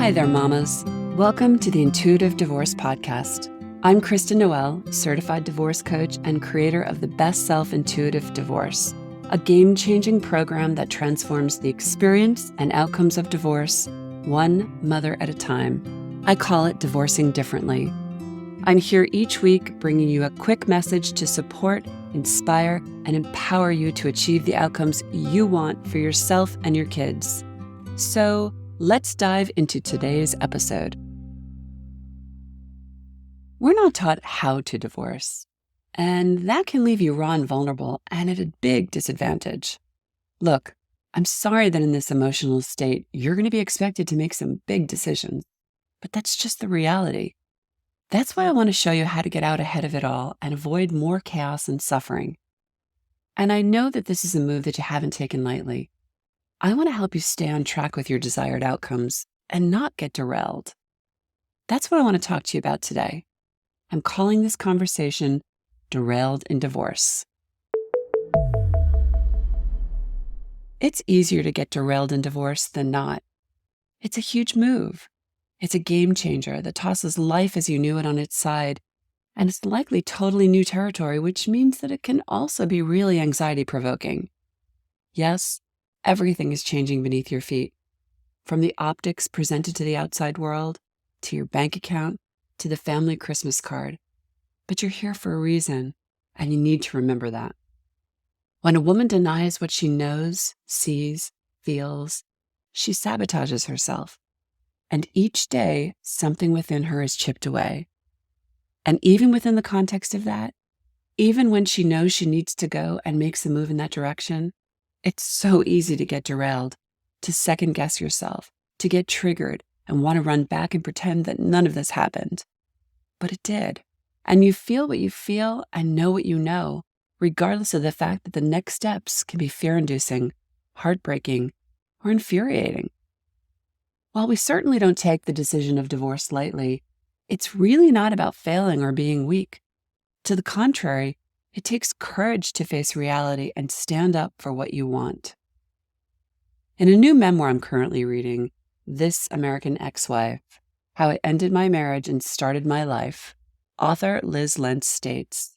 Hi there, mamas. Welcome to the Intuitive Divorce Podcast. I'm Kristen Noel, certified divorce coach and creator of the Best Self Intuitive Divorce, a game-changing program that transforms the experience and outcomes of divorce, one mother at a time. I call it Divorcing Differently. I'm here each week bringing you a quick message to support, inspire, and empower you to achieve the outcomes you want for yourself and your kids. So, let's dive into today's episode. We're not taught how to divorce, and that can leave you raw and vulnerable and at a big disadvantage. Look, I'm sorry that in this emotional state, you're going to be expected to make some big decisions, but that's just the reality. That's why I want to show you how to get out ahead of it all and avoid more chaos and suffering. And I know that this is a move that you haven't taken lightly. I want to help you stay on track with your desired outcomes and not get derailed. That's what I want to talk to you about today. I'm calling this conversation Derailed in Divorce. It's easier to get derailed in divorce than not. It's a huge move. It's a game changer that tosses life as you knew it on its side, and it's likely totally new territory, which means that it can also be really anxiety-provoking. Yes, everything is changing beneath your feet, from the optics presented to the outside world, to your bank account, to the family Christmas card. But you're here for a reason, and you need to remember that. When a woman denies what she knows, sees, feels, she sabotages herself. And each day, something within her is chipped away. And even within the context of that, even when she knows she needs to go and makes a move in that direction, it's so easy to get derailed, to second guess yourself, to get triggered and want to run back and pretend that none of this happened. But it did. And you feel what you feel and know what you know, regardless of the fact that the next steps can be fear-inducing, heartbreaking, or infuriating. While we certainly don't take the decision of divorce lightly, it's really not about failing or being weak. To the contrary, it takes courage to face reality and stand up for what you want. In a new memoir I'm currently reading, This American Ex-Wife, How I Ended My Marriage and Started My Life, author Liz Lentz states,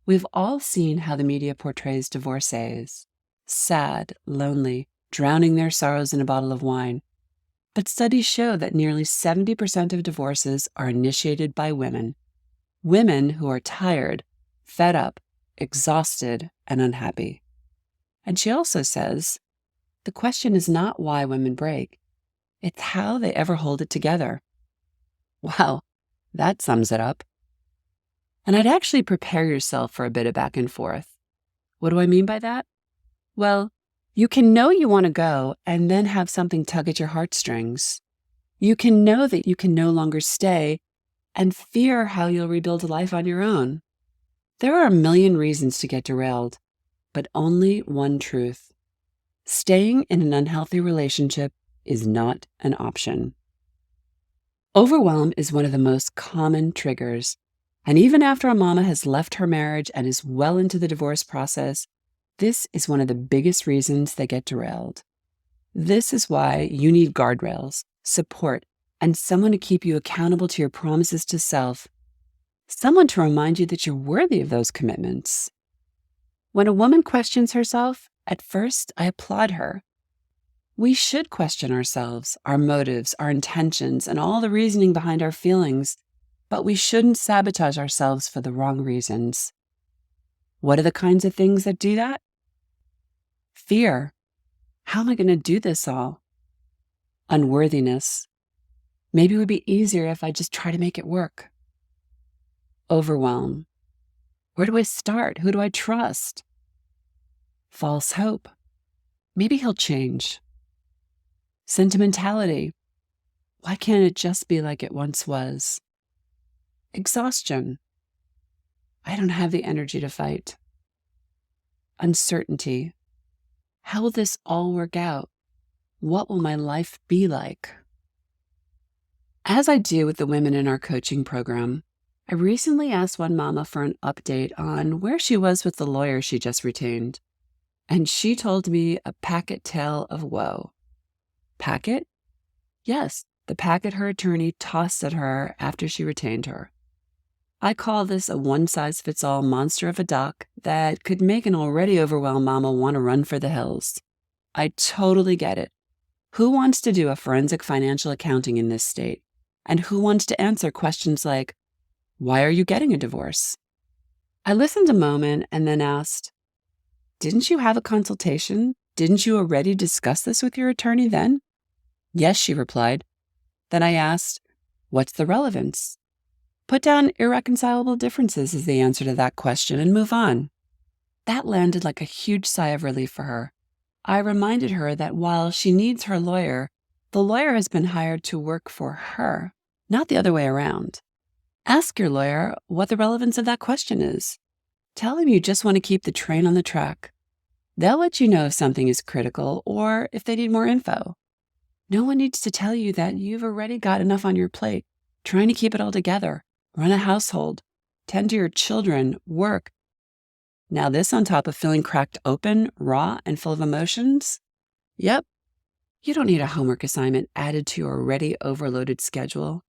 "We've all seen how the media portrays divorcees, sad, lonely, drowning their sorrows in a bottle of wine. But studies show that nearly 70% of divorces are initiated by women who are tired, fed up, exhausted, and unhappy." And she also says, the question is not why women break, it's how they ever hold it together. Wow, that sums it up. And I'd actually prepare yourself for a bit of back and forth. What do I mean by that? Well, you can know you want to go and then have something tug at your heartstrings. You can know that you can no longer stay and fear how you'll rebuild a life on your own. There are a million reasons to get derailed, but only one truth. Staying in an unhealthy relationship is not an option. Overwhelm is one of the most common triggers, and even after a mama has left her marriage and is well into the divorce process, this is one of the biggest reasons they get derailed. This is why you need guardrails, support, and someone to keep you accountable to your promises to self. Someone to remind you that you're worthy of those commitments. When a woman questions herself, at first I applaud her. We should question ourselves, our motives, our intentions, and all the reasoning behind our feelings, but we shouldn't sabotage ourselves for the wrong reasons. What are the kinds of things that do that? Fear. How am I going to do this all? Unworthiness. Maybe it would be easier if I just try to make it work. Overwhelm. Where do I start? Who do I trust? False hope. Maybe he'll change. Sentimentality. Why can't it just be like it once was? Exhaustion. I don't have the energy to fight. Uncertainty. How will this all work out? What will my life be like? As I do with the women in our coaching program, I recently asked one mama for an update on where she was with the lawyer she just retained. And she told me a packet tale of woe. Packet? Yes, the packet her attorney tossed at her after she retained her. I call this a one-size-fits-all monster of a doc that could make an already overwhelmed mama want to run for the hills. I totally get it. Who wants to do a forensic financial accounting in this state? And who wants to answer questions like, why are you getting a divorce? I listened a moment and then asked, didn't you have a consultation? Didn't you already discuss this with your attorney then? Yes, she replied. Then I asked, what's the relevance? Put down irreconcilable differences as the answer to that question and move on. That landed like a huge sigh of relief for her. I reminded her that while she needs her lawyer, the lawyer has been hired to work for her, not the other way around. Ask your lawyer what the relevance of that question is. Tell them you just want to keep the train on the track. They'll let you know if something is critical or if they need more info. No one needs to tell you that you've already got enough on your plate, trying to keep it all together, run a household, tend to your children, work. Now this on top of feeling cracked open, raw, and full of emotions? Yep. You don't need a homework assignment added to your already overloaded schedule.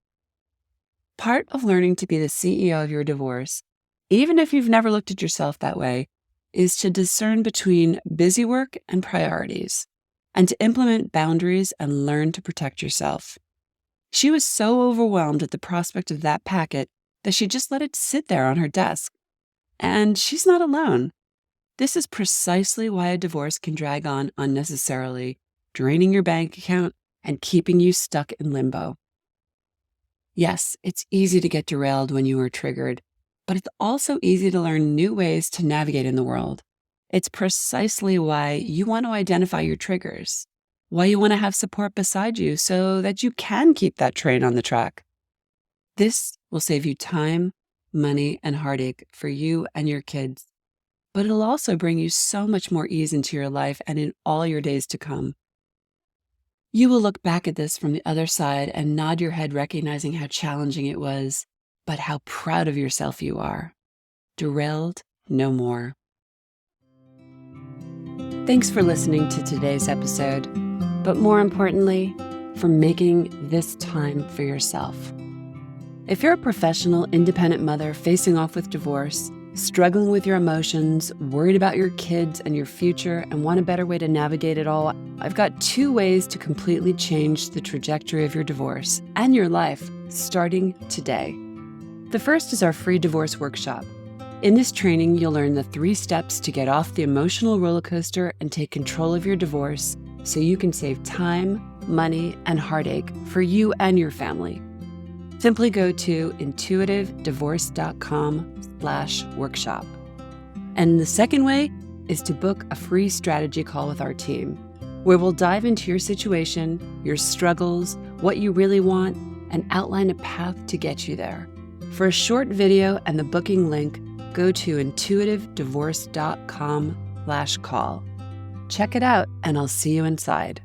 Part of learning to be the CEO of your divorce, even if you've never looked at yourself that way, is to discern between busy work and priorities, and to implement boundaries and learn to protect yourself. She was so overwhelmed at the prospect of that packet that she just let it sit there on her desk. And she's not alone. This is precisely why a divorce can drag on unnecessarily, draining your bank account and keeping you stuck in limbo. Yes, it's easy to get derailed when you are triggered, but it's also easy to learn new ways to navigate in the world. It's precisely why you want to identify your triggers, why you want to have support beside you so that you can keep that train on the track. This will save you time, money, and heartache for you and your kids, but it'll also bring you so much more ease into your life and in all your days to come. You will look back at this from the other side and nod your head, recognizing how challenging it was, but how proud of yourself you are. Derailed no more. Thanks for listening to today's episode, but more importantly, for making this time for yourself. If you're a professional, independent mother facing off with divorce, struggling with your emotions, worried about your kids and your future, and want a better way to navigate it all, I've got 2 ways to completely change the trajectory of your divorce and your life starting today. The first is our free divorce workshop. In this training, you'll learn the 3 steps to get off the emotional roller coaster and take control of your divorce so you can save time, money, and heartache for you and your family. Simply go to intuitivedivorce.com/workshop. And the second way is to book a free strategy call with our team, where we'll dive into your situation, your struggles, what you really want, and outline a path to get you there. For a short video and the booking link, go to intuitivedivorce.com/call. Check it out, and I'll see you inside.